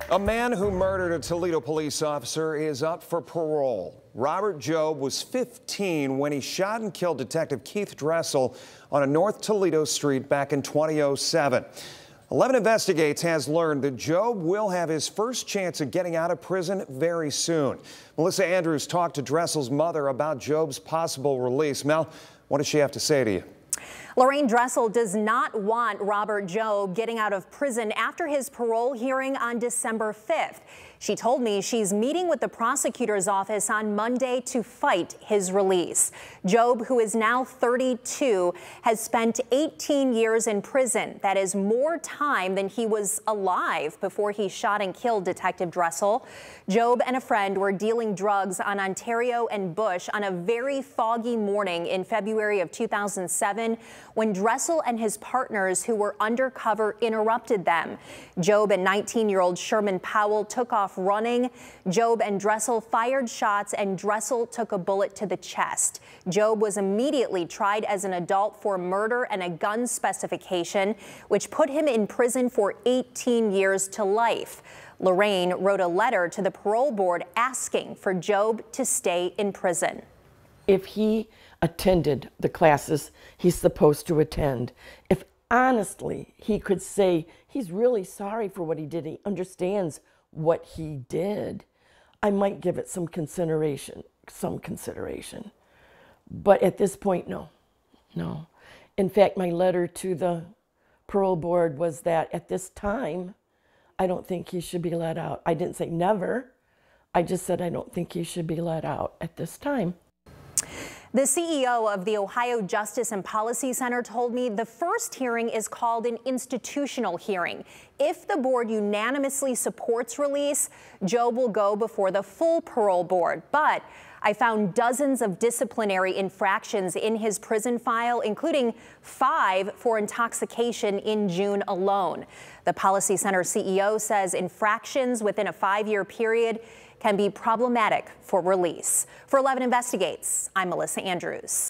A man who murdered a Toledo police officer is up for parole. Robert Jobe was 15 when he shot and killed Detective Keith Dressel on a North Toledo street back in 2007. 11 Investigates has learned that Jobe will have his first chance at getting out of prison very soon. Melissa Andrews talked to Dressel's mother about Jobe's possible release. Mel, what does she have to say to you? Lorraine, Dressel does not want Robert Jobe getting out of prison after his parole hearing on December 5th. She told me she's meeting with the prosecutor's office on Monday to fight his release. Jobe, who is now 32, has spent 18 years in prison. That is more time than he was alive before he shot and killed Detective Dressel. Jobe and a friend were dealing drugs on Ontario and Bush on a very foggy morning in February of 2007 when Dressel and his partners who were undercover interrupted them. Jobe and 19-year-old Sherman Powell took off running. Jobe and Dressel fired shots and Dressel took a bullet to the chest. Jobe was immediately tried as an adult for murder and a gun specification, which put him in prison for 18 years to life. Lorraine wrote a letter to the parole board asking for Jobe to stay in prison. If he attended the classes he's supposed to attend, if honestly he could say he's really sorry for what he did, he understands what he did, I might give it some consideration. But at this point, no. In fact, my letter to the parole board was that at this time, I don't think he should be let out. I didn't say never. I just said I don't think he should be let out at this time. The CEO of the Ohio Justice and Policy Center told me the first hearing is called an institutional hearing. If the board unanimously supports release, Jobe will go before the full parole board. But I found dozens of disciplinary infractions in his prison file, including 5 for intoxication in June alone. The Policy Center CEO says infractions within a 5-year period can be problematic for release. For 11 Investigates, I'm Melissa Andrews.